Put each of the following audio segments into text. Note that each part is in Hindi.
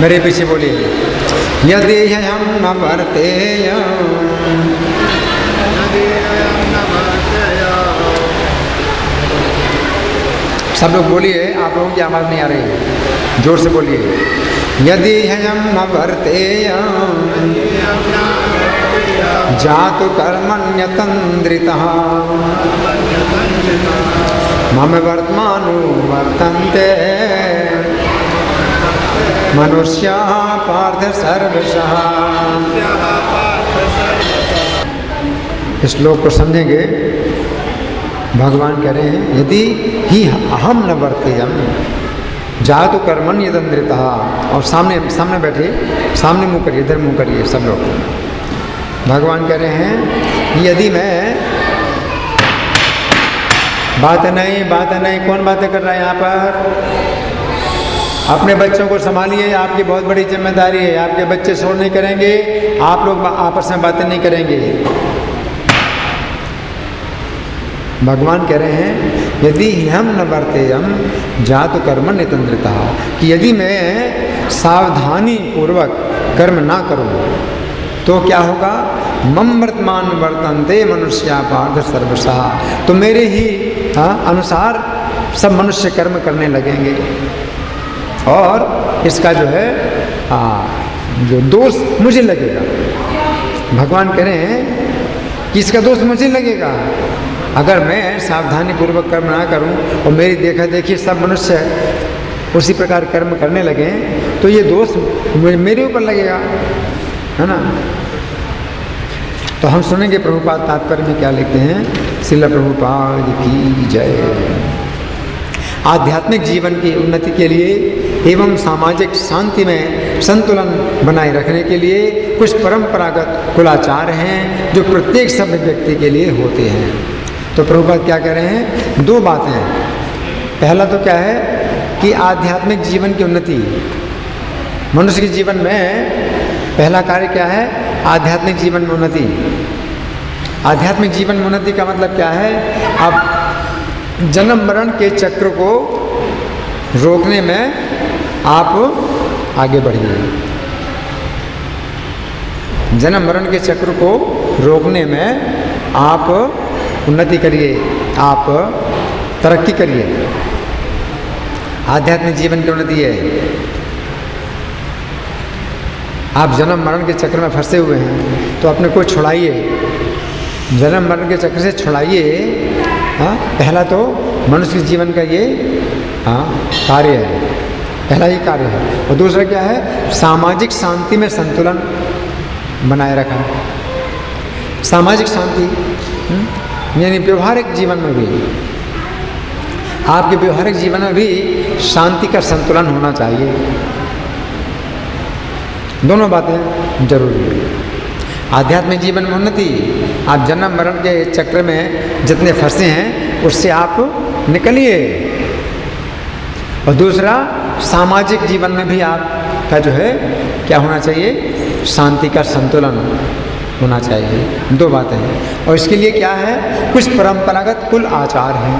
मेरे पीछे बोलिए, यदि हम न वर्तेय, सब लोग बोलिए, आप लोगों की आवाज़ नहीं आ रही है, जोर से बोलिए। यदि हम न वर्तेय जातु कर्मण्यतन्द्रितः मम वर्तमानो वर्तन्ते मनुष्याः पार्थ सर्वशः। इस श्लोक को समझेंगे। भगवान कह रहे हैं, यदि ही अहम न वर्तेयम जातु कर्मण्यतन्द्रितः, और सामने बैठे, सामने मुँह करिए, इधर मुँह करिए सब लोग। भगवान कह रहे हैं, यदि मैं बात नहीं, कौन बातें कर रहा है यहाँ पर? अपने बच्चों को संभालिए, आपकी बहुत बड़ी जिम्मेदारी है। आपके बच्चे शोर नहीं करेंगे, आप लोग आपस में बातें नहीं करेंगे। भगवान कह रहे हैं, यदि हम न वर्तेयम जातु कर्मण्यतन्द्रितः, कि यदि मैं सावधानी पूर्वक कर्म ना करूं तो क्या होगा? मम वर्तमान वर्तन्ते मनुष्या पार्थ सर्वशः, तो मेरे ही अनुसार सब मनुष्य कर्म करने लगेंगे, और इसका जो है जो दोष मुझे लगेगा। भगवान कह रहे हैं कि इसका दोष मुझे लगेगा अगर मैं सावधानी पूर्वक कर्म ना करूं और मेरी देखा देखी सब मनुष्य उसी प्रकार कर्म करने लगे, तो ये दोष मेरे ऊपर लगेगा, है ना। तो हम सुनेंगे प्रभुपाद तात्पर्य में क्या लिखते हैं। श्रील प्रभुपाद की जय। आध्यात्मिक जीवन की उन्नति के लिए एवं सामाजिक शांति में संतुलन बनाए रखने के लिए कुछ परंपरागत कुलाचार हैं जो प्रत्येक सभ्य व्यक्ति के लिए होते हैं। तो प्रभुपाद क्या कह रहे हैं? दो बातें। पहला तो क्या है कि आध्यात्मिक जीवन की उन्नति, मनुष्य के जीवन में पहला कार्य क्या है? आध्यात्मिक जीवन में उन्नति। आध्यात्मिक जीवन में उन्नति का मतलब क्या है? अब जन्म मरण के चक्र को रोकने में आप आगे बढ़िए। जन्म मरण के चक्र को रोकने में आप उन्नति करिए, आप तरक्की करिए। आध्यात्मिक जीवन की उन्नति है। आप जन्म मरण के चक्र में फंसे हुए हैं तो अपने को छुड़ाइए, जन्म मरण के चक्र से छुड़ाइए। पहला तो मनुष्य के जीवन का ये कार्य है, पहला ही कार्य है। और दूसरा क्या है? सामाजिक शांति में संतुलन बनाए रखा। सामाजिक शांति यानी व्यवहारिक जीवन में भी, आपके व्यवहारिक जीवन में भी शांति का संतुलन होना चाहिए। दोनों बातें जरूरी है। आध्यात्मिक जीवन में उन्नति, आप जन्म मरण के चक्र में जितने फंसे हैं उससे आप निकलिए। और दूसरा, सामाजिक जीवन में भी आपका जो है क्या होना चाहिए? शांति का संतुलन होना चाहिए। दो बातें हैं। और इसके लिए क्या है? कुछ परंपरागत कुल आचार हैं।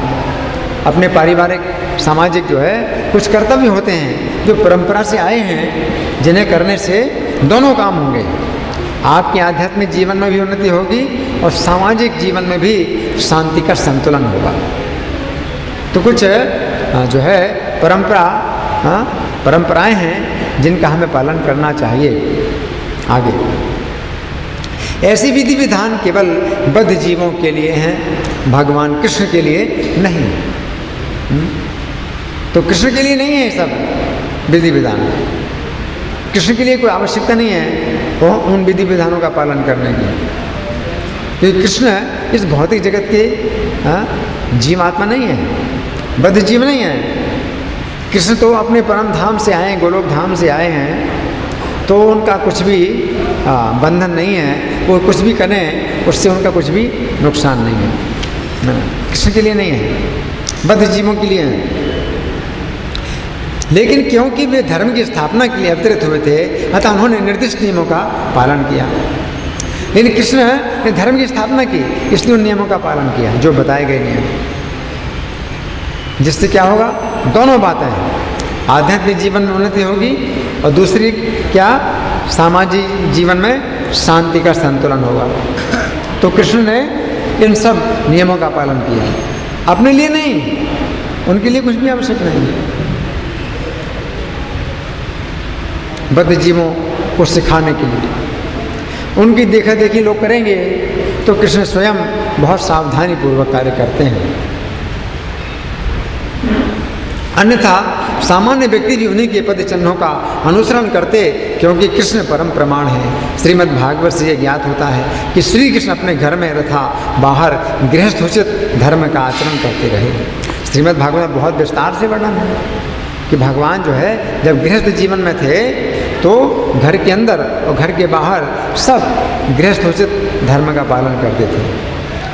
अपने पारिवारिक सामाजिक जो है कुछ कर्तव्य होते हैं जो परंपरा से आए हैं, जिन्हें करने से दोनों काम होंगे। आपके आध्यात्मिक जीवन में भी उन्नति होगी और सामाजिक जीवन में भी शांति का संतुलन होगा। तो कुछ जो है परंपराएं हैं जिनका हमें पालन करना चाहिए। आगे, ऐसी विधि विधान केवल बद्ध जीवों के लिए हैं, भगवान कृष्ण के लिए नहीं। तो कृष्ण के लिए नहीं है ये सब विधि विधान। कृष्ण के लिए कोई आवश्यकता नहीं है वो उन विधि विधानों का पालन करने की, क्योंकि कृष्ण इस भौतिक जगत के जीवात्मा नहीं है, बद्ध जीव नहीं है। कृष्ण तो अपने परम धाम से आए, गोलोक धाम से आए हैं, तो उनका कुछ भी बंधन नहीं है। वो कुछ भी करें उससे उनका कुछ भी नुकसान नहीं है। कृष्ण के लिए नहीं है, बद्ध जीवों के लिए है। लेकिन क्योंकि वे धर्म की स्थापना के लिए अवतरित हुए थे, अतः उन्होंने निर्दिष्ट नियमों का पालन किया। लेकिन कृष्ण ने धर्म की स्थापना की, इसलिए उन नियमों का पालन किया जो बताए गए नियम, जिससे क्या होगा? दोनों बातें हैं। आध्यात्मिक जीवन में उन्नति होगी और दूसरी क्या, सामाजिक जीवन में शांति का संतुलन होगा। तो कृष्ण ने इन सब नियमों का पालन किया, अपने लिए नहीं, उनके लिए कुछ भी आवश्यक नहीं है, बद्ध जीवों को सिखाने के लिए। उनकी देखा देखी लोग करेंगे तो कृष्ण स्वयं बहुत सावधानी पूर्वक कार्य करते हैं। अन्यथा सामान्य व्यक्ति भी उन्हीं के पद चिन्हों का अनुसरण करते, क्योंकि कृष्ण परम प्रमाण है। श्रीमद् भागवत से यह ज्ञात होता है कि श्री कृष्ण अपने घर में तथा बाहर गृहस्थोचित धर्म का आचरण करते रहे। श्रीमद् भागवत में बहुत विस्तार से वर्णन है कि भगवान जो है जब गृहस्थ जीवन में थे तो घर के अंदर और घर के बाहर सब गृहस्थोचित धर्म का पालन करते थे।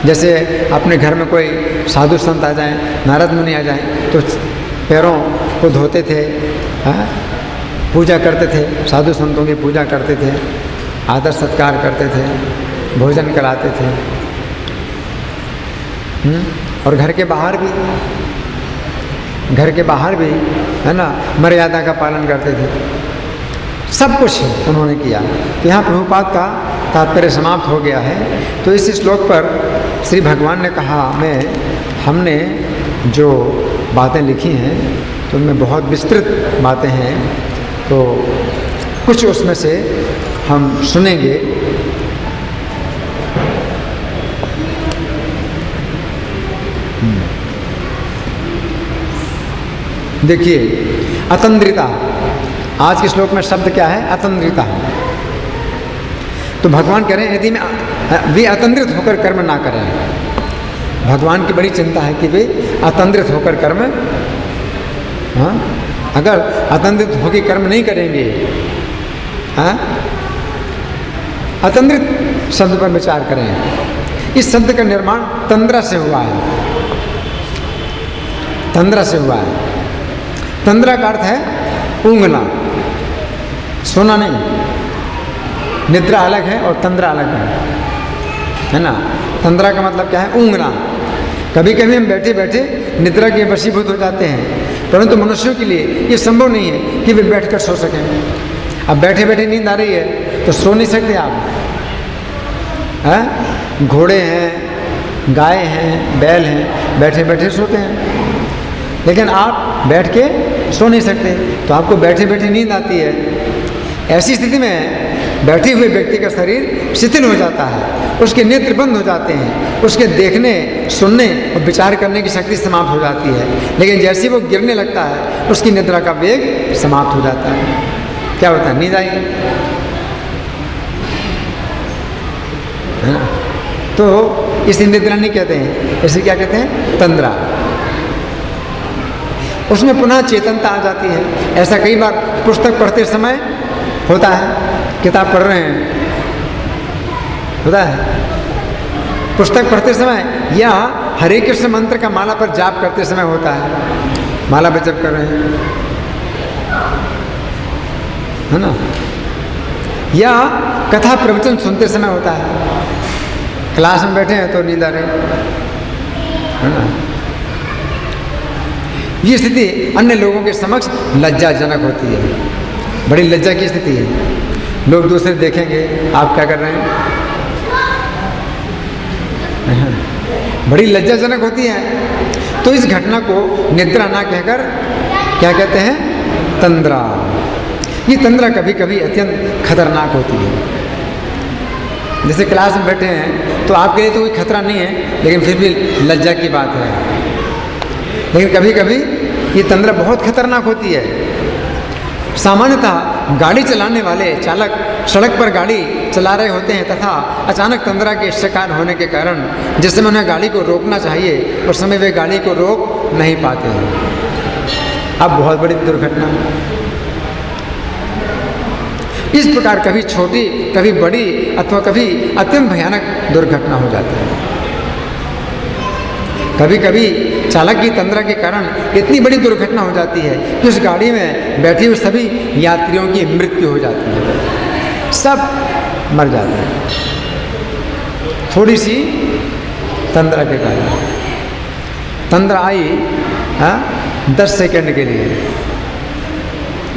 जैसे अपने घर में कोई साधु संत आ जाएं, नारद मुनि आ जाएं, तो पैरों को धोते थे, पूजा करते थे, साधु संतों की पूजा करते थे, आदर सत्कार करते थे, भोजन कराते थे। और घर के बाहर भी है ना, मर्यादा का पालन करते थे। सब कुछ उन्होंने किया। तो यहाँ प्रभुपाद का तात्पर्य समाप्त हो गया है। तो इस श्लोक पर श्री भगवान ने कहा, हमने जो बातें लिखी हैं तो उनमें बहुत विस्तृत बातें हैं, तो कुछ उसमें से हम सुनेंगे। देखिए, अतंद्रिता, आज के श्लोक में शब्द क्या है, अतंद्रिता। तो भगवान कह रहे हैं यदि वे अतंद्रित होकर कर्म ना करें, भगवान की बड़ी चिंता है कि वे अतंद्रित होकर कर्म, अगर अतंद्रित होकर कर्म नहीं करेंगे, अतंद्रित शब्द पर विचार करें। इस शब्द का निर्माण तंद्रा से हुआ है, तंद्रा से हुआ है। तंद्रा का अर्थ है ऊँघना, सोना नहीं। निद्रा अलग है और तंद्रा अलग है ना। तंद्रा का मतलब क्या है, ऊँघना। कभी कभी हम बैठे बैठे निद्रा के वशीभूत हो जाते हैं, परंतु मनुष्यों के लिए ये संभव नहीं है कि वे बैठकर सो सकें। अब बैठे बैठे नींद आ रही है तो सो नहीं सकते आप, हैं? घोड़े हैं, गाय हैं, बैल हैं, बैठे बैठे सोते हैं, लेकिन आप बैठ के सो नहीं सकते, तो आपको बैठे बैठे नींद आती है। ऐसी स्थिति में बैठे हुए व्यक्ति का शरीर शिथिल हो जाता है, उसके नेत्र बंद हो जाते हैं, उसके देखने, सुनने और विचार करने की शक्ति समाप्त हो जाती है। लेकिन जैसे वो गिरने लगता है, उसकी निद्रा का वेग समाप्त हो जाता है। क्या होता है, नींद आई है ना। तो इसे निद्रा नहीं कहते हैं, इसे क्या कहते हैं, तंद्रा। उसमें पुनः चेतनता आ जाती है। ऐसा कई बार पुस्तक पढ़ते समय होता है, किताब पढ़ रहे हैं, होता है पुस्तक पढ़ते समय, या हरे कृष्ण मंत्र का माला पर जाप करते समय होता है, माला पर जप कर रहे हैं, है ना, या कथा प्रवचन सुनते समय होता है, क्लास में बैठे हैं तो नींद आ रही है ना। ये स्थिति अन्य लोगों के समक्ष लज्जाजनक होती है, बड़ी लज्जा की स्थिति है। लोग दूसरे देखेंगे आप क्या कर रहे हैं, बड़ी लज्जाजनक होती है। तो इस घटना को निद्रा ना कहकर क्या कहते हैं, तंद्रा। ये तंद्रा कभी कभी अत्यंत खतरनाक होती है। जैसे क्लास में बैठे हैं तो आपके लिए तो कोई खतरा नहीं है, लेकिन फिर भी लज्जा की बात है। लेकिन कभी कभी ये तंद्रा बहुत खतरनाक होती है। सामान्यतः गाड़ी चलाने वाले चालक सड़क पर गाड़ी चला रहे होते हैं तथा अचानक तंद्रा के शिकार होने के कारण जिस समय उन्हें गाड़ी को रोकना चाहिए उस समय वे गाड़ी को रोक नहीं पाते हैं। अब बहुत बड़ी दुर्घटना। इस प्रकार कभी छोटी, कभी बड़ी अथवा कभी अत्यंत भयानक दुर्घटना हो जाती है। कभी कभी चालक की तंद्रा के कारण इतनी बड़ी दुर्घटना हो जाती है कि उस गाड़ी में बैठे हुए सभी यात्रियों की मृत्यु हो जाती है, सब मर जाते हैं थोड़ी सी तंद्रा के कारण। तंद्रा आई 10 सेकंड के लिए,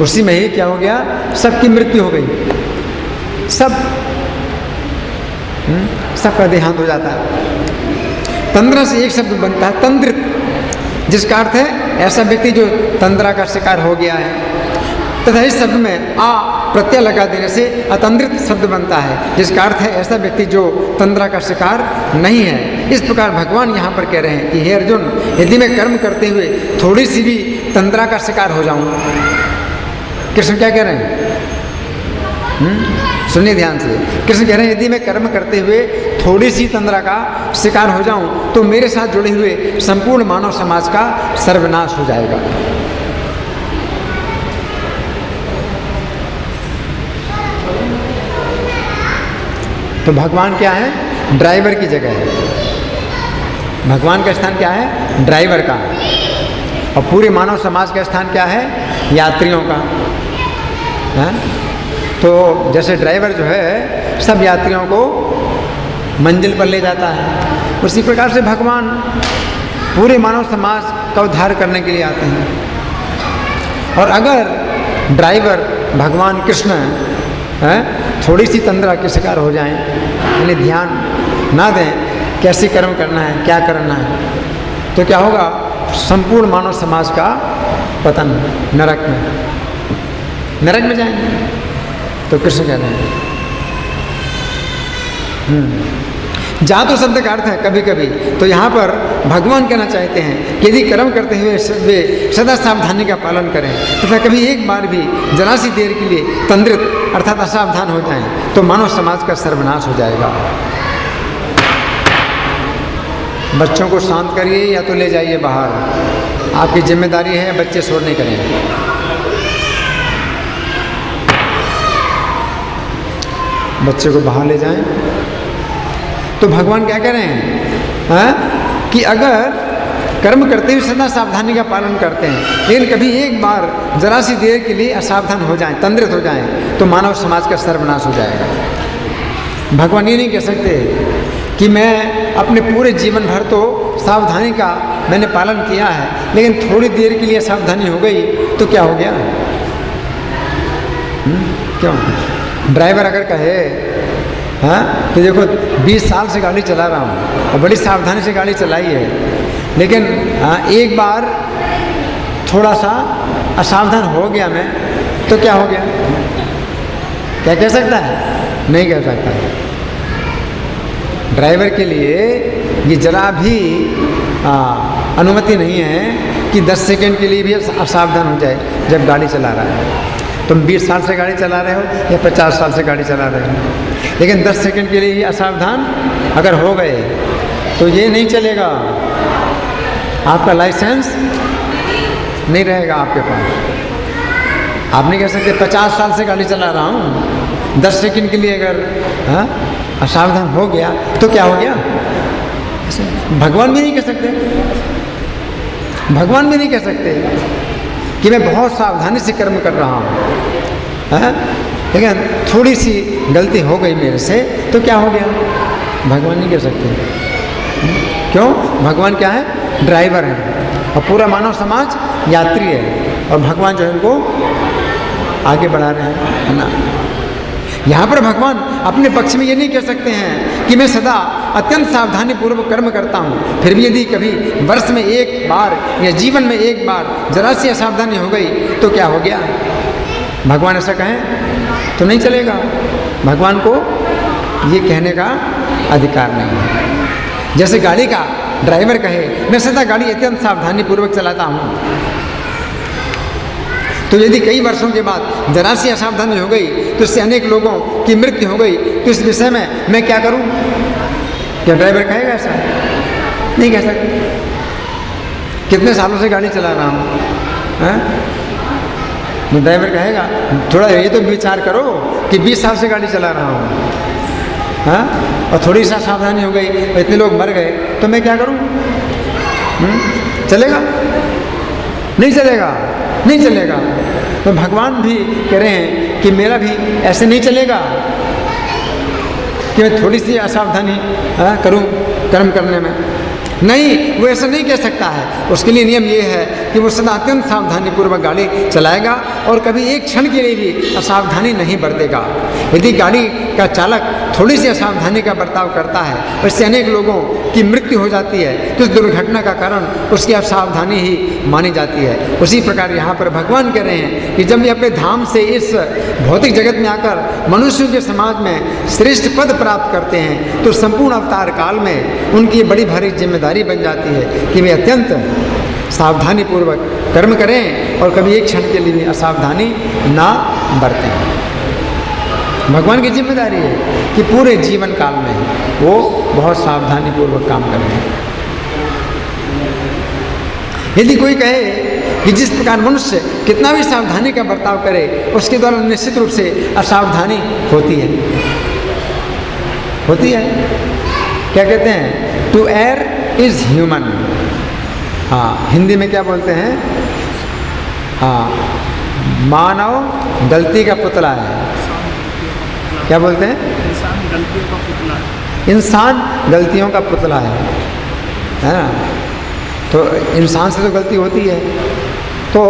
उसी में ही क्या हो गया, सबकी मृत्यु हो गई, सबका देहांत हो जाता है। तंद्रा से एक शब्द बनता है तंद्रित, जिसका अर्थ है ऐसा व्यक्ति जो तंद्रा का शिकार हो गया है, तथा इस शब्द में आ प्रत्यय लगा देने से अतंद्रित शब्द बनता है, जिसका अर्थ है ऐसा व्यक्ति जो तंद्रा का शिकार नहीं है। इस प्रकार भगवान यहाँ पर कह रहे हैं कि हे अर्जुन, यदि मैं कर्म करते हुए थोड़ी सी भी तंद्रा का शिकार हो जाऊं, कृष्ण क्या कह रहे हैं, सुनिए ध्यान से। कृष्ण कह रहे हैं यदि मैं कर्म करते हुए थोड़ी सी तंद्रा का शिकार हो जाऊं तो मेरे साथ जुड़े हुए संपूर्ण मानव समाज का सर्वनाश हो जाएगा। तो भगवान क्या है, ड्राइवर की जगह है। भगवान का स्थान क्या है, ड्राइवर का, और पूरे मानव समाज का स्थान क्या है, यात्रियों का है? तो जैसे ड्राइवर जो है सब यात्रियों को मंजिल पर ले जाता है, उसी प्रकार से भगवान पूरे मानव समाज का उद्धार करने के लिए आते हैं। और अगर ड्राइवर भगवान कृष्ण है थोड़ी सी तंद्रा के शिकार हो जाएं, यानी ध्यान ना दें कैसे कर्म करना है, क्या करना है, तो क्या होगा, संपूर्ण मानव समाज का पतन, नरक में जाएंगे। तो कृष्ण कह रहे हैं जातु शब्द का अर्थ है कभी कभी, तो यहाँ पर भगवान कहना चाहते हैं कि यदि कर्म करते हुए वे सदा सावधानी का पालन करें तथा कभी एक बार भी जरा सी देर के लिए तंद्रित अर्थात असावधान हो जाएं तो मानव समाज का सर्वनाश हो जाएगा। बच्चों को शांत करिए या तो ले जाइए बाहर, आपकी जिम्मेदारी है, बच्चे शोर नहीं करेंगे। बच्चे को बाहर ले जाएं। तो भगवान क्या कह रहे हैं कि अगर कर्म करते हुए सदा सावधानी का पालन करते हैं लेकिन कभी एक बार जरा सी देर के लिए असावधान हो जाएं, तंद्रित हो जाएं, तो मानव समाज का सर्वनाश हो जाएगा। भगवान ये नहीं कह सकते कि मैं अपने पूरे जीवन भर तो सावधानी का मैंने पालन किया है लेकिन थोड़ी देर के लिए सावधानी हो गई तो क्या हो गया। क्यों ड्राइवर अगर कहे तो देखो 20 साल से गाड़ी चला रहा हूँ और बड़ी सावधानी से गाड़ी चलाई है, लेकिन एक बार थोड़ा सा असावधान हो गया मैं तो क्या हो गया, क्या कह सकता है, नहीं कह सकता। ड्राइवर के लिए ये जरा भी अनुमति नहीं है कि 10 सेकंड के लिए भी असावधान हो जाए जब गाड़ी चला रहा है। तुम 20 साल से गाड़ी चला रहे हो या 50 साल से गाड़ी चला रहे हो, लेकिन 10 सेकंड के लिए ही असावधान अगर हो गए तो ये नहीं चलेगा, आपका लाइसेंस नहीं रहेगा आपके पास। आप नहीं कह सकते 50 साल से गाड़ी चला रहा हूँ, 10 सेकंड के लिए अगर असावधान हो गया तो क्या हो गया। भगवान भी नहीं कह सकते, भगवान भी नहीं कह सकते कि मैं बहुत सावधानी से कर्म कर रहा हूँ, लेकिन थोड़ी सी गलती हो गई मेरे से तो क्या हो गया। भगवान नहीं कह सकते। क्यों, भगवान क्या है, ड्राइवर है और पूरा मानव समाज यात्री है और भगवान जो है उनको आगे बढ़ा रहे हैं, है ना। यहाँ पर भगवान अपने पक्ष में ये नहीं कह सकते हैं कि मैं सदा अत्यंत सावधानी पूर्वक कर्म करता हूँ, फिर भी यदि कभी वर्ष में एक बार या जीवन में एक बार जरा सी असावधानी हो गई तो क्या हो गया। भगवान ऐसा कहें तो नहीं चलेगा, भगवान को ये कहने का अधिकार नहीं है। जैसे गाड़ी का ड्राइवर कहे मैं सदा गाड़ी अत्यंत सावधानी पूर्वक चलाता हूँ, तो यदि कई वर्षों के बाद जरा सी असावधानी हो गई तो इससे अनेक लोगों की मृत्यु हो गई, तो इस विषय में मैं क्या करूं। क्या ड्राइवर कहेगा ऐसा, नहीं कह सकते। कितने सालों से गाड़ी चला रहा हूं, तो ड्राइवर कहेगा थोड़ा ये तो विचार करो कि 20 साल से गाड़ी चला रहा हूं, और थोड़ी सा सावधानी हो गई और इतने लोग मर गए तो मैं क्या करूं। चलेगा, नहीं चलेगा, नहीं चलेगा। तो भगवान भी कह रहे हैं कि मेरा भी ऐसे नहीं चलेगा कि मैं थोड़ी सी असावधानी करूं कर्म करने में। नहीं, वो ऐसा नहीं कह सकता है। उसके लिए नियम ये है कि वो सदा अत्यंत सावधानीपूर्वक गाड़ी चलाएगा और कभी एक क्षण के लिए भी असावधानी नहीं बरतेगा। यदि गाड़ी का चालक थोड़ी सी असावधानी का बर्ताव करता है, उससे अनेक लोगों की मृत्यु हो जाती है, तो इस दुर्घटना का कारण उसकी असावधानी ही मानी जाती है। उसी प्रकार यहाँ पर भगवान कह रहे हैं कि जब वे अपने धाम से इस भौतिक जगत में आकर मनुष्यों के समाज में श्रेष्ठ पद प्राप्त करते हैं, तो संपूर्ण अवतार काल में उनकी बड़ी भारी जिम्मेदारी बन जाती है कि वे अत्यंत सावधानी पूर्वक कर्म करें और कभी एक क्षण के लिए भी असावधानी ना बरतें। भगवान की जिम्मेदारी है कि पूरे जीवन काल में वो बहुत सावधानी पूर्वक काम करें। यदि कोई कहे कि जिस प्रकार मनुष्य कितना भी सावधानी का बर्ताव करे, उसके द्वारा निश्चित रूप से असावधानी होती है। क्या कहते हैं? To err is human. हाँ, हिंदी में क्या बोलते हैं? हाँ, मानव गलती का पुतला है। क्या बोलते हैं? इंसान गलतियों का पुतला है ना? तो इंसान से तो गलती होती है। तो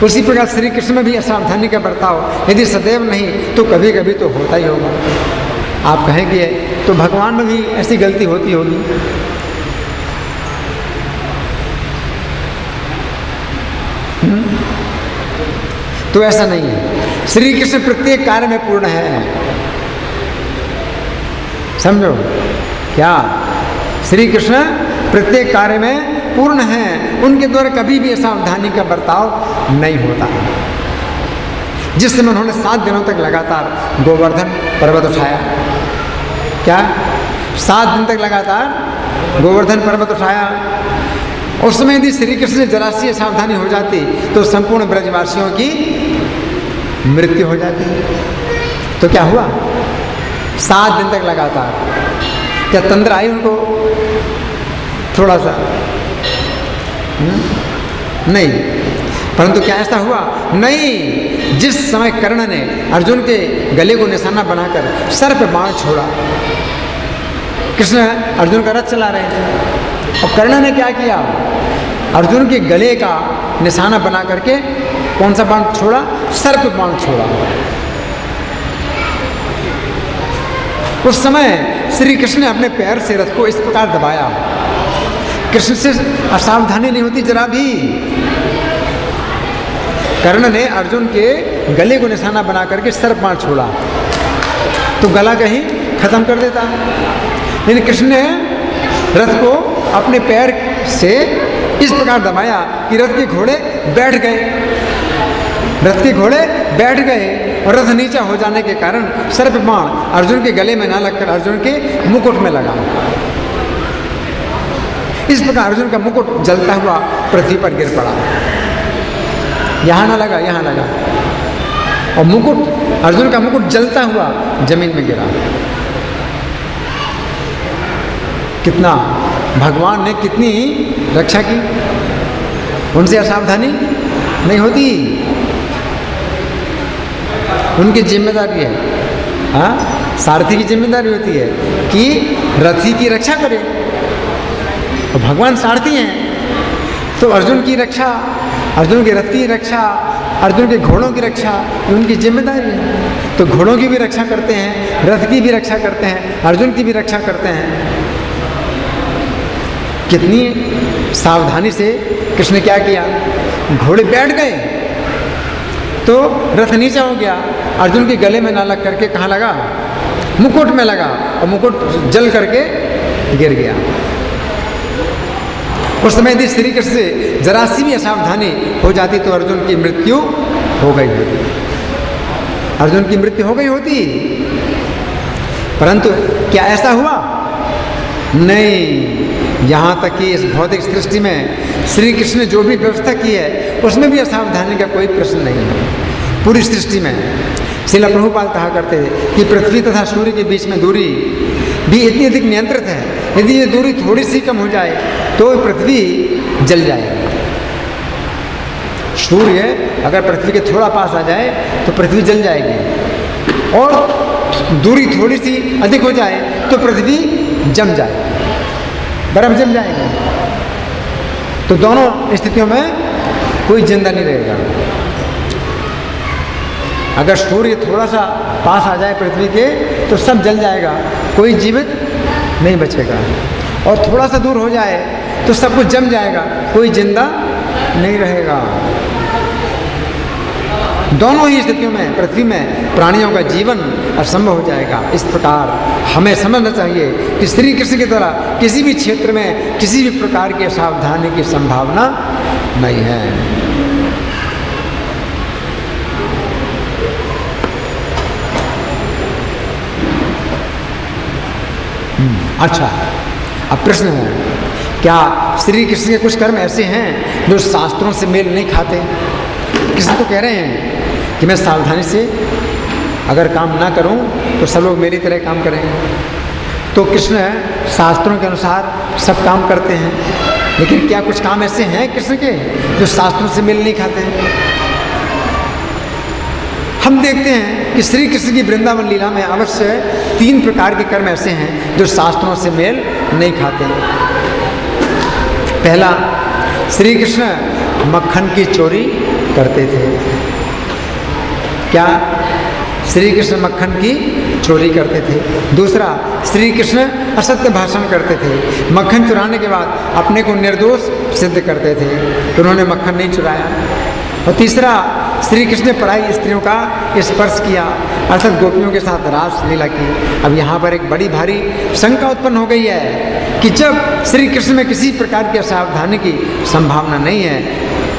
उसी प्रकार श्री कृष्ण में भी असावधानी का बर्ताव यदि सदैव नहीं तो कभी कभी तो होता ही होगा। आप कहेंगे तो भगवान में भी ऐसी गलती होती होगी। तो ऐसा नहीं है। श्री कृष्ण प्रत्येक कार्य में पूर्ण है। समझो क्या? श्री कृष्ण प्रत्येक कार्य में पूर्ण है। उनके द्वारा कभी भी असावधानी का बर्ताव नहीं होता। जिस समय उन्होंने 7 दिनों तक लगातार गोवर्धन पर्वत उठाया, क्या 7 दिन तक लगातार गोवर्धन पर्वत उठाया, उस समय यदि श्री कृष्ण से जरा सी असावधानी हो जाती तो संपूर्ण ब्रजवासियों की मृत्यु हो जाती। तो क्या हुआ? 7 दिन तक लगातार क्या तंद्रा आई उनको? थोड़ा सा नहीं। परंतु क्या ऐसा हुआ? नहीं। जिस समय कर्ण ने अर्जुन के गले को निशाना बनाकर सर पे बाण छोड़ा, कृष्ण अर्जुन का रथ चला रहे थे, और कर्ण ने क्या किया? अर्जुन के गले का निशाना बना करके कौन सा बाण छोड़ा? सर पे बाण छोड़ा। उस समय श्री कृष्ण ने अपने पैर से रथ को इस प्रकार दबाया। कृष्ण से असावधानी नहीं होती जरा भी। कर्ण ने अर्जुन के गले को निशाना बना करके सर बाण छोड़ा तो गला कहीं खत्म कर देता, लेकिन कृष्ण ने रथ को अपने पैर से इस प्रकार दबाया कि रथ के घोड़े बैठ गए। रथ के घोड़े बैठ गए और रथ नीचा हो जाने के कारण सर पे बाण अर्जुन के गले में ना लगकर अर्जुन के मुकुट में लगा। इस प्रकार अर्जुन का मुकुट जलता हुआ पृथ्वी पर गिर पड़ा। यहाँ ना लगा, यहाँ लगा, और मुकुट, अर्जुन का मुकुट जलता हुआ जमीन में गिरा। कितना भगवान ने कितनी रक्षा की, उनसे असावधानी नहीं होती। उनकी जिम्मेदारी है, हाँ, सारथी की जिम्मेदारी होती है कि रथी की रक्षा करे। और भगवान सारथी हैं तो अर्जुन की रक्षा, अर्जुन के रथ की रक्षा, अर्जुन के घोड़ों की रक्षा उनकी जिम्मेदारी है। तो घोड़ों की भी रक्षा करते हैं, रथ की भी रक्षा करते हैं, अर्जुन की भी रक्षा करते हैं। कितनी सावधानी से कृष्ण क्या किया? घोड़े बैठ गए तो रथ नीचा हो गया, अर्जुन के गले में ना लग करके कहाँ लगा? मुकुट में लगा, और मुकुट जल करके गिर गया। उस समय यदि श्री कृष्ण से जरा सी भी असावधानी हो जाती तो अर्जुन की मृत्यु हो गई होती, अर्जुन की मृत्यु हो गई होती। परंतु क्या ऐसा हुआ? नहीं। यहाँ तक कि इस भौतिक सृष्टि में श्री कृष्ण ने जो भी व्यवस्था की है उसमें भी असावधानी का कोई प्रश्न नहीं है। पूरी सृष्टि में श्रील प्रभुपाद कहा करते थे कि पृथ्वी तथा सूर्य के बीच में दूरी भी इतनी अधिक नियंत्रित है, यदि ये दूरी थोड़ी सी कम हो जाए तो पृथ्वी जल जाएगी। सूर्य अगर पृथ्वी के थोड़ा पास आ जाए तो पृथ्वी जल जाएगी, और दूरी थोड़ी सी अधिक हो जाए तो पृथ्वी जम जाए। बर्फ जम जाएगी। तो दोनों स्थितियों में कोई जिंदा नहीं रहेगा। अगर सूर्य थोड़ा सा पास आ जाए पृथ्वी के तो सब जल जाएगा, कोई जीवित नहीं बचेगा। और थोड़ा सा दूर हो जाए तो सब कुछ जम जाएगा, कोई जिंदा नहीं रहेगा। दोनों ही स्थितियों में पृथ्वी में प्राणियों का जीवन असंभव हो जाएगा। इस प्रकार हमें समझना चाहिए कि श्री कृष्ण के द्वारा किसी भी क्षेत्र में किसी भी प्रकार की असावधानी की संभावना नहीं है। अच्छा, अब प्रश्न है, क्या श्री कृष्ण के कुछ कर्म ऐसे हैं जो शास्त्रों से मेल नहीं खाते? कृष्ण तो कह रहे हैं कि मैं सावधानी से अगर काम ना करूं तो सब लोग मेरी तरह काम करेंगे। तो कृष्ण शास्त्रों के अनुसार सब काम करते हैं, लेकिन क्या कुछ काम ऐसे हैं कृष्ण के जो शास्त्रों से मेल नहीं खाते हैं? हम देखते हैं कि श्री कृष्ण की वृंदावन लीला में अवश्य 3 प्रकार के कर्म ऐसे हैं जो शास्त्रों से मेल नहीं खाते। पहला, श्री कृष्ण मक्खन की चोरी करते थे। क्या? श्री कृष्ण मक्खन की चोरी करते थे। दूसरा, श्री कृष्ण असत्य भाषण करते थे। मक्खन चुराने के बाद अपने को निर्दोष सिद्ध करते थे, तो उन्होंने मक्खन नहीं चुराया। और तीसरा, श्री कृष्ण ने पराई स्त्रियों का स्पर्श किया, अर्थात गोपियों के साथ रास लीला की। अब यहाँ पर एक बड़ी भारी शंका उत्पन्न हो गई है कि जब श्री कृष्ण में किसी प्रकार की असावधानी की संभावना नहीं है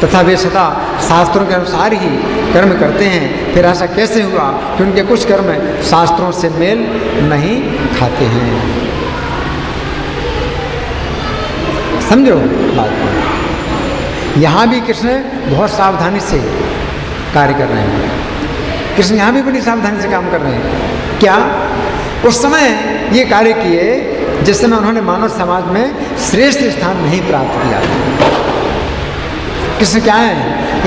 तथा वे सदा शास्त्रों के अनुसार ही कर्म करते हैं, फिर ऐसा कैसे हुआ कि उनके कुछ कर्म शास्त्रों से मेल नहीं खाते हैं? समझो बात को। यहाँ भी कृष्ण बहुत सावधानी से कार्य कर रहे हैं। कृष्ण यहाँ भी बड़ी सावधानी से काम कर रहे हैं। क्या? उस समय ये कार्य किए जिस समय उन्होंने मानव समाज में श्रेष्ठ स्थान नहीं प्राप्त किया। कृष्ण क्या है?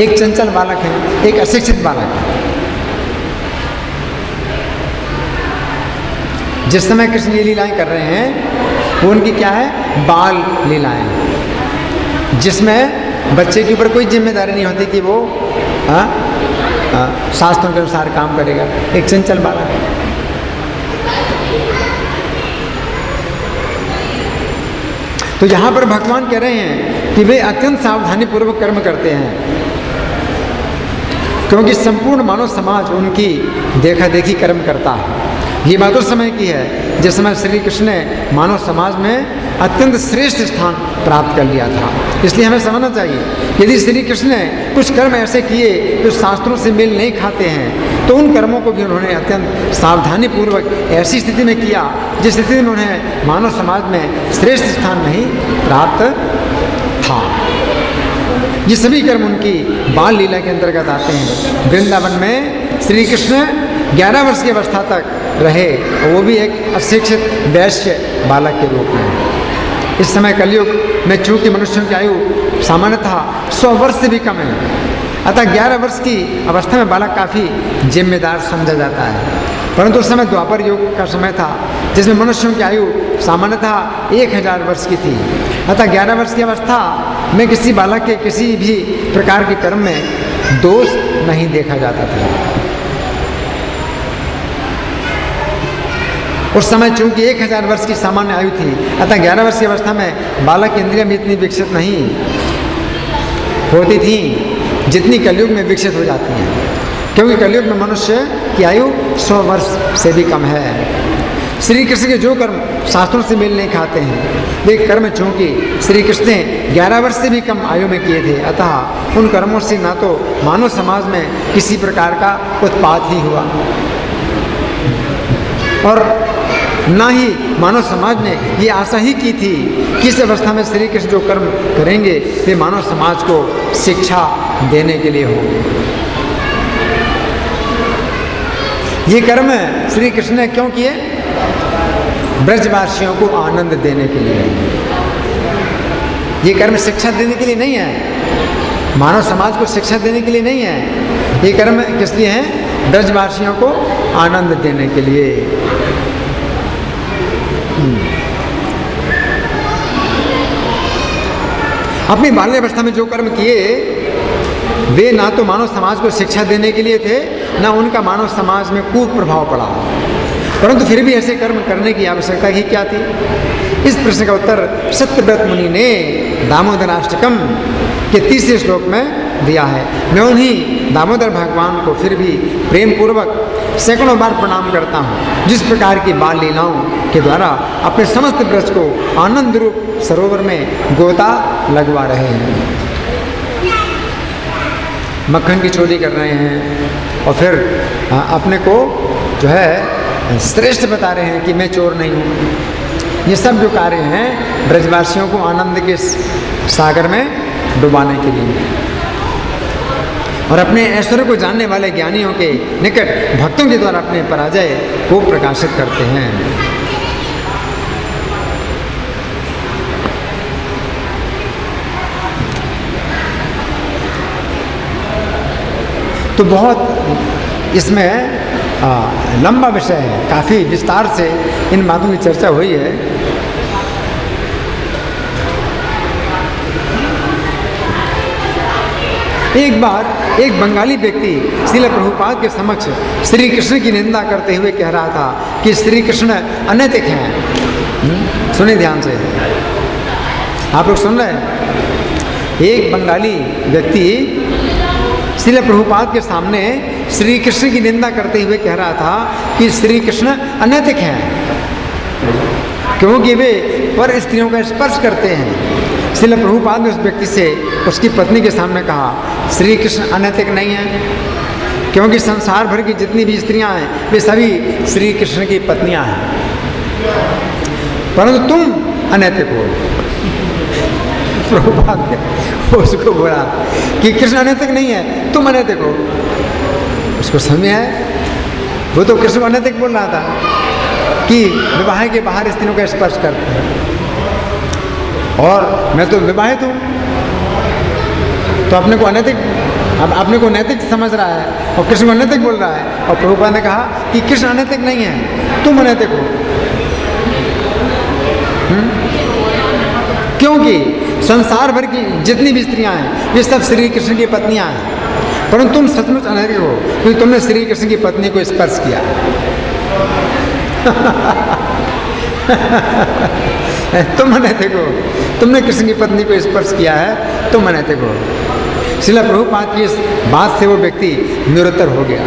एक चंचल बालक है, एक अशिक्षित बालक है। जिस समय कृष्ण ये लीलाएं कर रहे हैं वो उनकी क्या है? बाल लीलाएं, जिसमें बच्चे के ऊपर कोई जिम्मेदारी नहीं होती कि वो शास्त्रों के अनुसार काम करेगा। एक चंचल बालक है। तो यहाँ पर भगवान कह रहे हैं कि वे अत्यंत सावधानी पूर्वक कर्म करते हैं, क्योंकि संपूर्ण मानव समाज उनकी देखा देखी कर्म करता है। ये बात उस समय की है जिस समय श्री कृष्ण ने मानव समाज में अत्यंत श्रेष्ठ स्थान प्राप्त कर लिया था। इसलिए हमें समझना चाहिए, यदि श्री कृष्ण ने कुछ कर्म ऐसे किए जो शास्त्रों से मेल नहीं खाते हैं, तो उन कर्मों को भी उन्होंने अत्यंत सावधानी पूर्वक ऐसी स्थिति में किया जिस स्थिति में उन्हें मानव समाज में श्रेष्ठ स्थान नहीं प्राप्त था। ये सभी कर्म उनकी बाल लीला के अंतर्गत आते हैं। वृंदावन में श्री कृष्ण 11 वर्ष की अवस्था तक रहे, और वो भी एक अशिक्षित वैश्य बालक के रूप में। इस समय कलयुग में चूंकि मनुष्यों की आयु सामान्यतः 100 वर्ष से भी कम है, अतः 11 वर्ष की अवस्था में बालक काफ़ी जिम्मेदार समझा जाता है। परंतु उस समय द्वापर युग का समय था जिसमें मनुष्यों की आयु सामान्यतः 1000 वर्ष की थी। अतः 11 वर्ष की अवस्था में किसी बालक के किसी भी प्रकार के कर्म में दोष नहीं देखा जाता था। उस समय चूंकि 1000 वर्ष की सामान्य आयु थी, अतः 11 वर्ष की अवस्था में बालक की इंद्रियां भी इतनी विकसित नहीं होती थी जितनी कलयुग में विकसित हो जाती हैं, क्योंकि कलयुग में मनुष्य की आयु 100 वर्ष से भी कम है। श्री कृष्ण के जो कर्म शास्त्रों से मेल नहीं खाते हैं, वे कर्म चूंकि श्री कृष्ण ने 11 वर्ष से भी कम आयु में किए थे, अतः उन कर्मों से ना तो मानव समाज में किसी प्रकार का उत्पात ही हुआ और ना ही मानव समाज ने ये आशा ही की थी कि इस अवस्था में श्री कृष्ण जो कर्म करेंगे वे मानव समाज को शिक्षा देने के लिए होंगे। ये कर्म श्री कृष्ण ने क्यों किए? ब्रजवासियों को आनंद देने के लिए। ये कर्म शिक्षा देने के लिए नहीं है, मानव समाज को शिक्षा देने के लिए नहीं है। ये कर्म किस लिए है? ब्रजवासियों को आनंद देने के लिए। अपनी बाल्यावस्था में जो कर्म किए वे ना तो मानव समाज को शिक्षा देने के लिए थे, ना उनका मानव समाज में कुप्रभाव पड़ा, परंतु फिर भी ऐसे कर्म करने की आवश्यकता ही क्या थी? इस प्रश्न का उत्तर सत्यव्रत मुनि ने दामोदराष्टकम के 30वें श्लोक में दिया है। मैं उन्हीं दामोदर भगवान को फिर भी प्रेम पूर्वक सैकड़ों बार प्रणाम करता हूँ, जिस प्रकार की बाल लीलाओं के द्वारा अपने समस्त ब्रज को आनंद रूप सरोवर में गोता लगवा रहे हैं, मक्खन की चोरी कर रहे हैं और फिर अपने को जो है श्रेष्ठ बता रहे हैं कि मैं चोर नहीं हूँ। ये सब जो कार्य हैं ब्रजवासियों को आनंद के सागर में डुबाने के लिए और अपने ऐश्वर्य को जानने वाले ज्ञानियों के निकट भक्तों के द्वारा अपने पराजय को प्रकाशित करते हैं। तो बहुत इसमें लंबा विषय है, काफ़ी विस्तार से इन बातों की चर्चा हुई है। एक बार एक बंगाली व्यक्ति श्रील प्रभुपाद के समक्ष श्री कृष्ण की निंदा करते हुए कह रहा था कि श्री कृष्ण अनैतिक हैं। सुनिए ध्यान से, आप लोग सुन रहे हैं। एक बंगाली व्यक्ति श्रील प्रभुपाद के सामने श्री कृष्ण की निंदा करते हुए कह रहा था कि श्री कृष्ण अनैतिक हैं, क्योंकि वे पर स्त्रियों का स्पर्श करते हैं। श्रील प्रभुपाद ने उस व्यक्ति से उसकी पत्नी के सामने कहा, श्री कृष्ण अनैतिक नहीं है, क्योंकि संसार भर की जितनी भी स्त्रियां हैं वे सभी श्री कृष्ण की पत्नियां हैं, परंतु तुम अनैतिक हो। प्रभुपाद ने उसको बोला कि कृष्ण अनैतिक नहीं है, तुम अनैतिक हो। उसको समझ है, वो तो कृष्ण अनैतिक बोल रहा था कि विवाह के बाहर स्त्रियों का स्पर्श करते हैं, और मैं तो विवाहित हूँ, तो अपने को अनैतिक, अब अपने को नैतिक समझ रहा है और कृष्ण अनैतिक बोल रहा है। और प्रभुपाद ने कहा कि कृष्ण अनैतिक नहीं है, तुम अनैतिक हो, क्योंकि संसार भर की जितनी भी स्त्रियां हैं वे सब श्री कृष्ण की पत्नियां हैं, परंतु तुम सचमुच अनैतिक हो क्योंकि तुमने श्री कृष्ण की पत्नी को स्पर्श किया। तुम अनैतिक हो, तुमने कृष्ण की पत्नी को स्पर्श किया है, तुम अनैतिक हो। श्रील प्रभुपाद की इस बात से वो व्यक्ति निरुत्तर हो गया।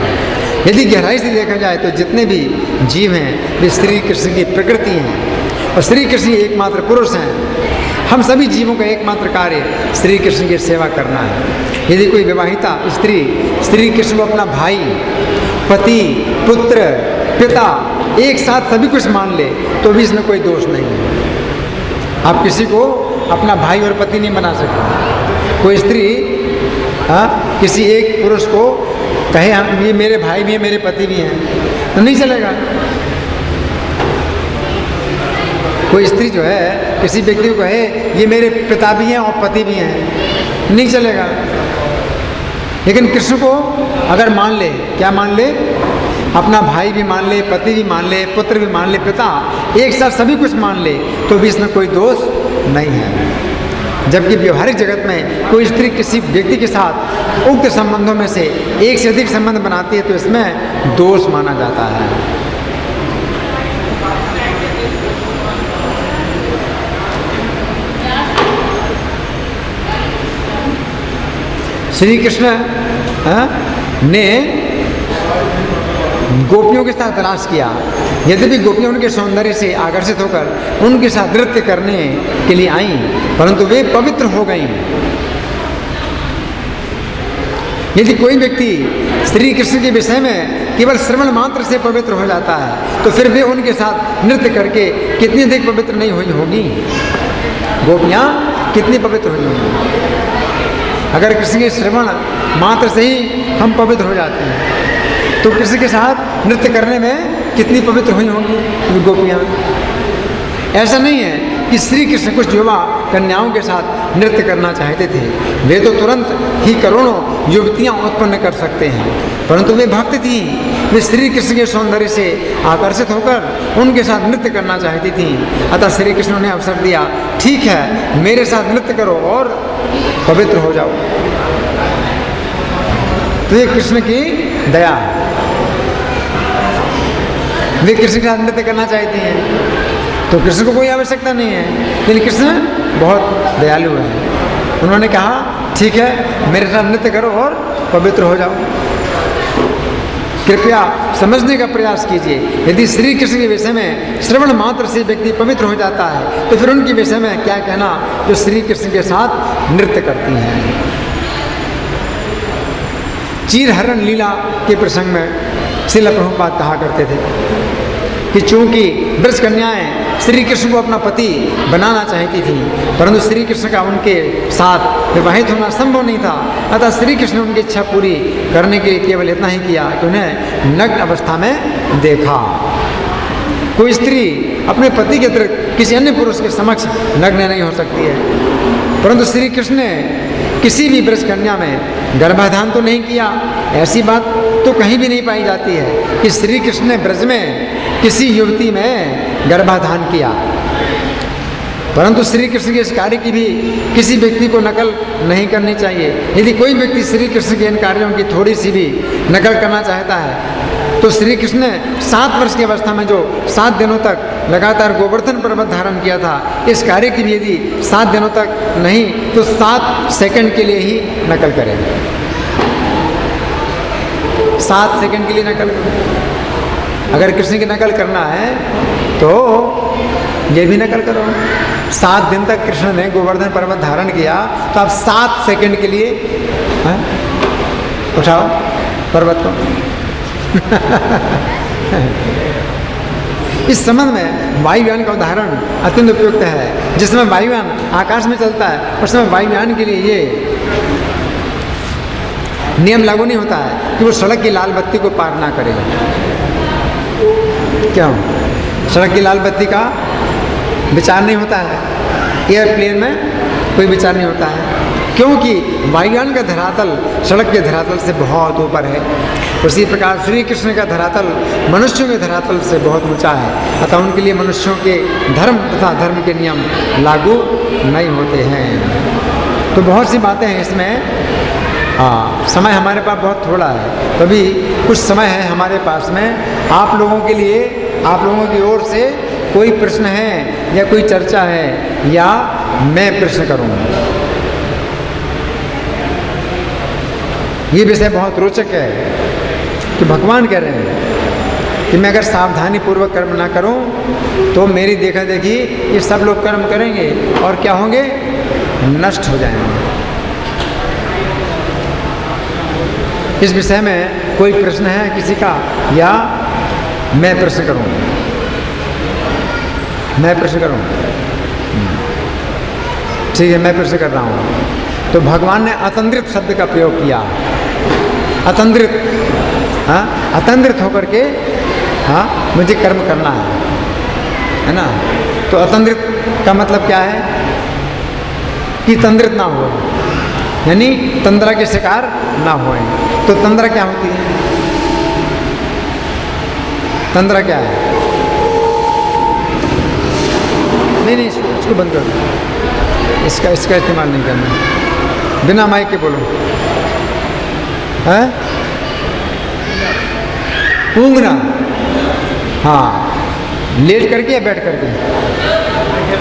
यदि गहराई से देखा जाए तो जितने भी जीव हैं वे श्री कृष्ण की प्रकृति हैं और श्री कृष्ण एकमात्र पुरुष हैं। हम सभी जीवों का एकमात्र कार्य श्री कृष्ण की सेवा करना है। यदि कोई विवाहिता स्त्री श्री कृष्ण को अपना भाई, पति, पुत्र, पिता एक साथ सभी कुछ मान ले तो भी इसमें कोई दोष नहीं है। आप किसी को अपना भाई और पति नहीं बना सकते। कोई स्त्री किसी एक पुरुष को कहे हम ये मेरे भाई भी हैं, मेरे पति भी हैं, तो नहीं चलेगा। कोई स्त्री जो है किसी व्यक्ति को कहे ये मेरे पिता भी हैं और पति भी हैं, नहीं चलेगा। लेकिन कृष्ण को अगर मान ले, क्या मान ले? अपना भाई भी मान ले, पति भी मान ले, पुत्र भी मान ले, पिता एक साथ सभी कुछ मान ले तो भी इसमें कोई दोष नहीं है। जबकि व्यवहारिक जगत में कोई स्त्री किसी व्यक्ति के साथ उक्त संबंधों में से एक से अधिक संबंध बनाती है तो इसमें दोष माना जाता है। श्री कृष्ण ने गोपियों के साथ तलाश किया, यद्यपि गोपियां उनके सौंदर्य से आकर्षित होकर उनके साथ नृत्य करने के लिए आईं, परंतु वे पवित्र हो गईं। यदि कोई व्यक्ति श्री कृष्ण के विषय में केवल श्रवण मात्र से पवित्र हो जाता है तो फिर वे उनके साथ नृत्य करके कितनी अधिक पवित्र नहीं हुई होगी। गोपियां कितनी पवित्र हुई होंगी। अगर कृष्ण के श्रवण मात्र से ही हम पवित्र हो जाते हैं तो कृष्ण के साथ नृत्य करने में कितनी पवित्र हुई होंगी गोपियाँ। ऐसा नहीं है कि श्री कृष्ण कुछ युवा कन्याओं के साथ नृत्य करना चाहते थे। वे तो तुरंत ही करोड़ों युवतियां उत्पन्न कर सकते हैं, परंतु वे भक्त थी। वे श्री कृष्ण के सौंदर्य से आकर्षित होकर उनके साथ नृत्य करना चाहती थी। अतः श्री कृष्ण ने अवसर दिया, ठीक है, मेरे साथ नृत्य करो और पवित्र हो जाओ। तो ये कृष्ण की दया, वे कृष्ण के साथ नृत्य करना चाहती हैं तो कृष्ण को कोई आवश्यकता नहीं है, लेकिन कृष्ण बहुत दयालु है। उन्होंने कहा, ठीक है, मेरे साथ नृत्य करो और पवित्र हो जाओ। कृपया समझने का प्रयास कीजिए, यदि श्री कृष्ण के विषय में श्रवण मात्र से व्यक्ति पवित्र हो जाता है तो फिर उनके विषय में क्या कहना जो श्री कृष्ण के साथ नृत्य करती हैं। चीरहरण लीला के प्रसंग में श्रील प्रभुपाद कहा करते थे कि चूंकि ब्रज कन्याएं श्री कृष्ण को अपना पति बनाना चाहती थी, परंतु श्री कृष्ण का उनके साथ विवाहित होना संभव नहीं था, अतः श्री कृष्ण ने उनकी इच्छा पूरी करने के लिए केवल इतना ही किया कि उन्हें नग्न अवस्था में देखा। कोई स्त्री अपने पति के अतिरिक्त किसी अन्य पुरुष के समक्ष नग्न नहीं हो सकती है, परंतु श्री कृष्ण ने किसी भी ब्रज कन्या में गर्भाधान तो नहीं किया। ऐसी बात तो कहीं भी नहीं पाई जाती है कि श्री कृष्ण ने ब्रज में किसी युवती में गर्भाधान किया। परंतु श्री कृष्ण के इस कार्य की भी किसी व्यक्ति को नकल नहीं करनी चाहिए। यदि कोई व्यक्ति श्री कृष्ण के इन कार्यों की थोड़ी सी भी नकल करना चाहता है तो श्री कृष्ण ने 7 वर्ष की अवस्था में जो 7 दिनों तक लगातार गोवर्धन पर्वत धारण किया था, इस कार्य की भी यदि 7 दिनों तक नहीं तो 7 सेकंड के लिए ही नकल करें। 7 सेकंड के लिए नकल करें। अगर कृष्ण की नकल करना है तो ये भी नकल करो। 7 दिन तक कृष्ण ने गोवर्धन पर्वत धारण किया तो आप 7 सेकंड के लिए उठाओ पर्वत को। इस संबंध में वायुयान का उदाहरण अत्यंत उपयुक्त है। जिसमें वायुयान आकाश में चलता है उस समय वायुयान के लिए ये नियम लागू नहीं होता है कि वो सड़क की लाल बत्ती को पार ना करे। क्यों? सड़क की लाल बत्ती का विचार नहीं होता है, एयरप्लेन में कोई विचार नहीं होता है, क्योंकि वायुयान का धरातल सड़क के धरातल से बहुत ऊपर है। उसी प्रकार श्री कृष्ण का धरातल मनुष्यों के धरातल से बहुत ऊंचा है, अतः उनके लिए मनुष्यों के धर्म तथा धर्म के नियम लागू नहीं होते हैं। तो बहुत सी बातें हैं इसमें। समय हमारे पास बहुत थोड़ा है, तभी कुछ समय है हमारे पास में। आप लोगों के लिए, आप लोगों की ओर से कोई प्रश्न है या कोई चर्चा है या मैं प्रश्न करूँगा। ये विषय बहुत रोचक है कि भगवान कह रहे हैं कि मैं अगर सावधानी पूर्वक कर्म ना करूं तो मेरी देखा देखी ये सब लोग कर्म करेंगे और क्या होंगे? नष्ट हो जाएंगे। इस विषय में कोई प्रश्न है किसी का या मैं प्रश्न करूं? मैं प्रश्न करूं? ठीक है, मैं प्रश्न कर रहा हूं। तो भगवान ने अतंद्रित शब्द का प्रयोग किया। अतंद्रित, अतंद्रित होकर के मुझे कर्म करना है ना। तो अतंद्रित का मतलब क्या है? कि तंद्रित ना हो, यानी तंद्रा के शिकार ना होए। तो तंद्रा क्या होती है? तंद्रा क्या है? नहीं, इसको बंद कर दो, इसका इस्तेमाल नहीं करना। बिना माइक के बोलो। है ऊँघना। हाँ, लेट करके या बैठ करके?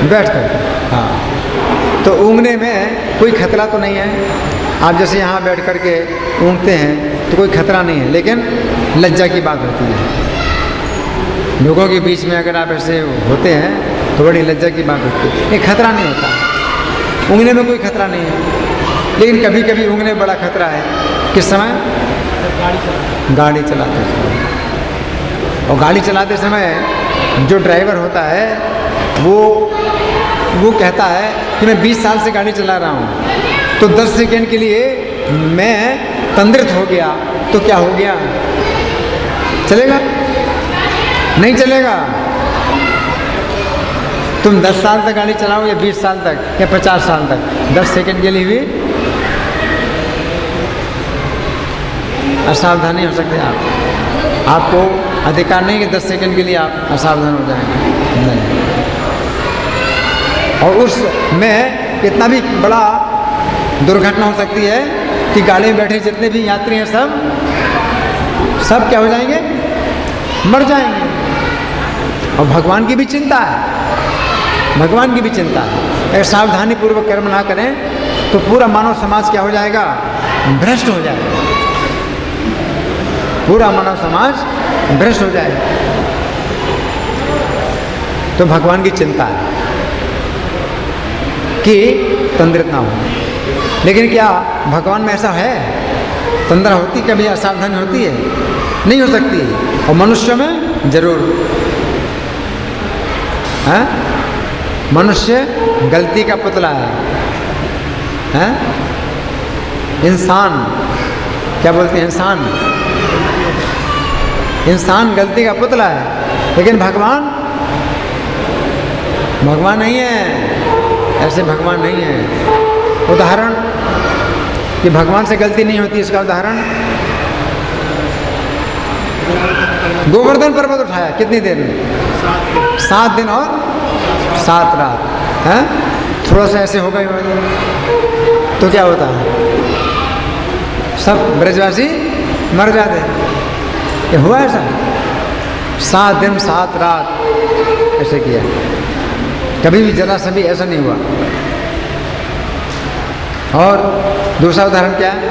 बैठ करके। हाँ, तो ऊँघने में कोई खतरा तो नहीं है। आप जैसे यहाँ बैठ करके ऊँघते हैं तो कोई खतरा नहीं है, लेकिन लज्जा की बात होती है। लोगों के बीच में अगर आप ऐसे होते हैं तो बड़ी लज्जा की बात होती है। ये खतरा नहीं होता, ऊँघने में कोई खतरा नहीं है। लेकिन कभी कभी ऊँघने में बड़ा खतरा है। किस समय? गाड़ी चलाते समय। और गाड़ी चलाते समय जो ड्राइवर होता है वो कहता है कि मैं 20 साल से गाड़ी चला रहा हूँ, तो 10 सेकंड के लिए मैं तंद्रित हो गया तो क्या हो गया? चलेगा? नहीं चलेगा। तुम 10 साल तक गाड़ी चलाओ या 20 साल तक या 50 साल तक, 10 सेकंड के लिए भी असावधानी हो सकती है। आपको अधिकार नहीं कि 10 सेकंड के लिए आप असावधान हो जाएंगे, नहीं। और उसमें कितना भी बड़ा दुर्घटना हो सकती है कि गाड़ी में बैठे जितने भी यात्री हैं सब क्या हो जाएंगे, मर जाएंगे। और भगवान की भी चिंता है, भगवान की भी चिंता है। अगर सावधानी पूर्वक कर्म ना करें तो पूरा मानव समाज क्या हो जाएगा, भ्रष्ट हो जाएगा, पूरा मानव समाज भ्रष्ट हो जाएगा। तो भगवान की चिंता है कि तंद्रित ना हो। लेकिन क्या भगवान में ऐसा है, तंद्रा होती, कभी असावधानी होती है? नहीं हो सकती। और मनुष्य में जरूर है। मनुष्य गलती का पुतला है? इंसान, क्या बोलते हैं, इंसान गलती का पुतला है। लेकिन भगवान नहीं है, ऐसे भगवान नहीं है। उदाहरण कि भगवान से गलती नहीं होती, इसका उदाहरण गोवर्धन पर्वत उठाया कितनी देर में? 7 दिन और 7 रात है। थोड़ा सा ऐसे हो गए तो क्या होता है, सब ब्रजवासी मर जाते। ये हुआ ऐसा? 7 दिन 7 रात ऐसे किया, कभी भी जरा सा भी ऐसा नहीं हुआ। और दूसरा उदाहरण क्या है?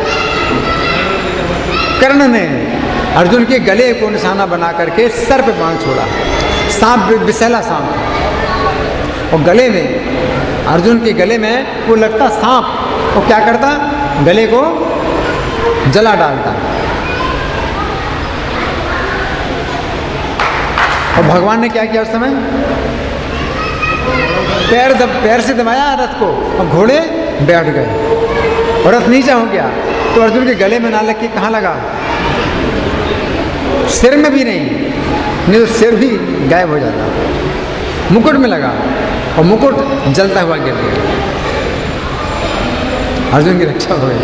कर्ण ने अर्जुन के गले को निशाना बना करके सर पे बाण छोड़ा, सांप, विषैला सांप। और गले में, अर्जुन के गले में वो लगता सांप, वो क्या करता, गले को जला डालता। और भगवान ने क्या किया उस समय? पैर से दबाया रथ को और घोड़े बैठ गए और रथ नीचा हो गया। तो अर्जुन के गले में ना लग के कहाँ लगा? सिर में भी नहीं तो सिर भी गायब हो जाता, मुकुट में लगा और मुकुट जलता हुआ गिर गया। अर्जुन की रक्षा हो गई।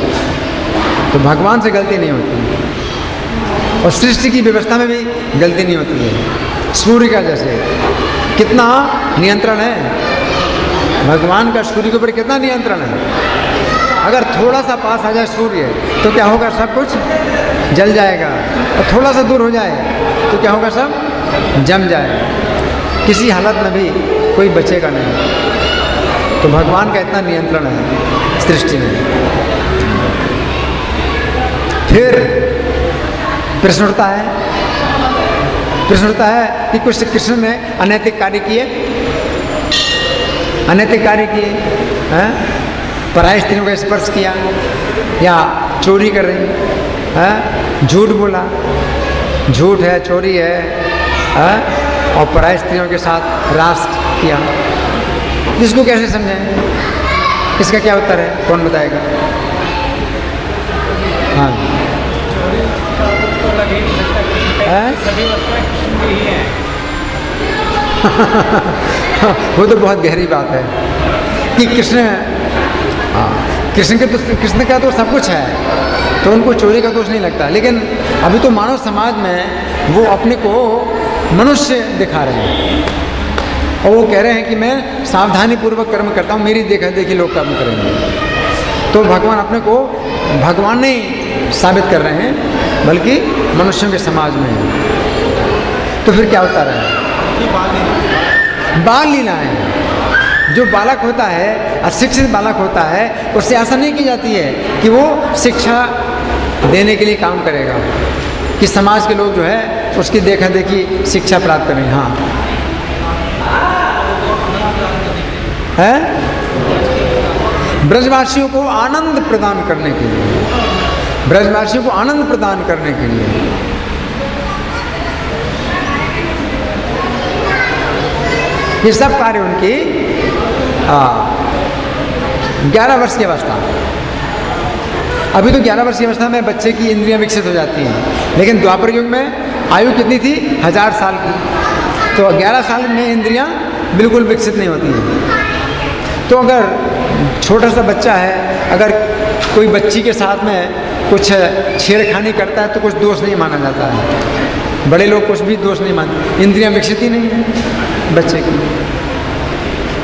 तो भगवान से गलती नहीं होती। और सृष्टि की व्यवस्था में भी गलती नहीं होती है। सूर्य का जैसे कितना नियंत्रण है, भगवान का सूर्य के ऊपर कितना नियंत्रण है। अगर थोड़ा सा पास आ जाए सूर्य तो क्या होगा, सब कुछ जल जाएगा। और थोड़ा सा दूर हो जाए तो क्या होगा, सब जम जाएगा। किसी हालत में भी कोई बचेगा नहीं। तो भगवान का इतना नियंत्रण है सृष्टि में। फिर प्रश्न उठता है कि कुछ कृष्ण ने अनैतिक कार्य किए, हैं? पराई स्त्रियों का स्पर्श किया या चोरी कर रही है, झूठ बोला, झूठ है, चोरी है, और पराई स्त्रियों के साथ रास किया। इसको कैसे समझें? इसका क्या उत्तर है, कौन बताएगा? हाँ, वो तो बहुत गहरी बात है कि कृष्ण का तो सब कुछ है, तो उनको चोरी का दोष नहीं लगता। लेकिन अभी तो मानव समाज में वो अपने को मनुष्य दिखा रहे हैं और वो कह रहे हैं कि मैं सावधानी पूर्वक कर्म करता हूँ, मेरी देखा देखी लोग कर्म करेंगे। तो भगवान अपने को भगवान नहीं साबित कर रहे हैं, बल्कि मनुष्यों के समाज में है। तो फिर क्या होता है? बाल लीलाएं। जो बालक होता है, अशिक्षित बालक होता है, उससे आशा नहीं की जाती है कि वो शिक्षा देने के लिए काम करेगा, कि समाज के लोग जो है उसकी देखा देखी शिक्षा प्राप्त करें। हाँ है, ब्रजवासियों को आनंद प्रदान करने के लिए, ब्रजवासियों को आनंद प्रदान करने के लिए ये सब कार्य उनकी 11 वर्ष की अवस्था। अभी तो 11 वर्ष की अवस्था में बच्चे की इंद्रियां विकसित हो जाती हैं, लेकिन द्वापर युग में आयु कितनी थी? 1000 साल की। तो 11 साल में इंद्रियां बिल्कुल विकसित नहीं होती हैं। तो अगर छोटा सा बच्चा है, अगर कोई बच्ची के साथ में कुछ छेड़खानी करता है तो कुछ दोष नहीं माना जाता है। बड़े लोग कुछ भी दोष नहीं मानते, इंद्रियां विकसित ही नहीं है बच्चे की।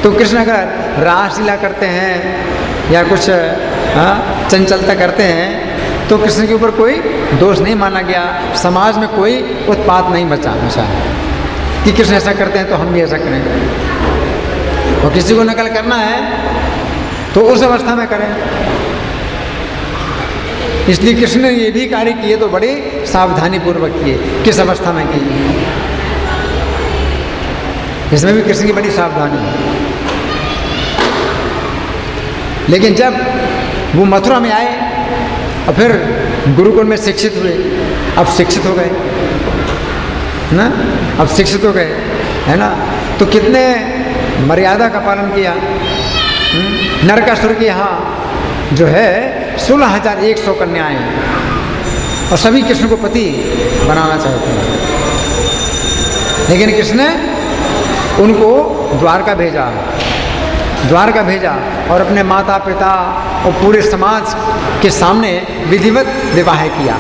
तो कृष्ण अगर रासलीला करते हैं या कुछ चंचलता करते हैं तो कृष्ण के ऊपर कोई दोष नहीं माना गया। समाज में कोई उत्पात नहीं बचा कि कृष्ण ऐसा करते हैं तो हम भी ऐसा करें। और किसी को नकल करना है तो उस अवस्था में करें। इसलिए कृष्ण ने ये भी कार्य किए तो बड़े सावधानी पूर्वक किए। किस अवस्था में किए, इसमें भी कृष्ण की बड़ी सावधानी है। लेकिन जब वो मथुरा में आए और फिर गुरुकुल में शिक्षित हुए, अब शिक्षित हो गए ना, अब शिक्षित हो गए है ना, तो कितने मर्यादा का पालन किया। नरकासुर के यहाँ जो है 16,100 कन्याएं और सभी कृष्ण को पति बनाना चाहते हैं, लेकिन कृष्ण ने उनको द्वारका भेजा और अपने माता पिता और पूरे समाज के सामने विधिवत विवाह किया।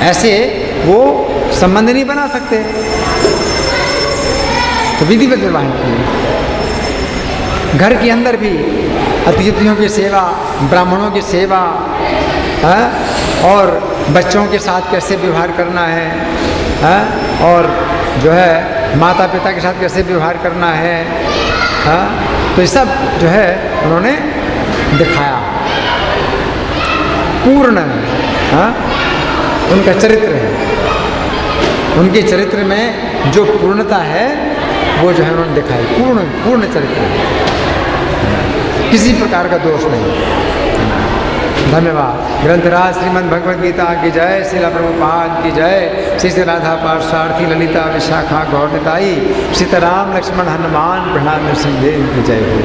ऐसे वो संबंध नहीं बना सकते, तो विधिवत विवाह किए। घर के अंदर भी अतिथियों की सेवा, ब्राह्मणों की सेवा और बच्चों के साथ कैसे व्यवहार करना है और जो है माता पिता के साथ कैसे व्यवहार करना है, तो ये सब जो है उन्होंने दिखाया। पूर्ण उनका चरित्र है, उनके चरित्र में जो पूर्णता है वो जो है उन्होंने दिखाई। पूर्ण चरित्र है, किसी प्रकार का दोष नहीं। धन्यवाद। ग्रंथराज श्रीमद् भगवद गीता की जय, श्रील प्रभुपाद की जय, श्री राधा पार्षार्थी ललिता विशाखा गौरताई, सीताराम लक्ष्मण हनुमान प्रणाम सिंह की जय हो।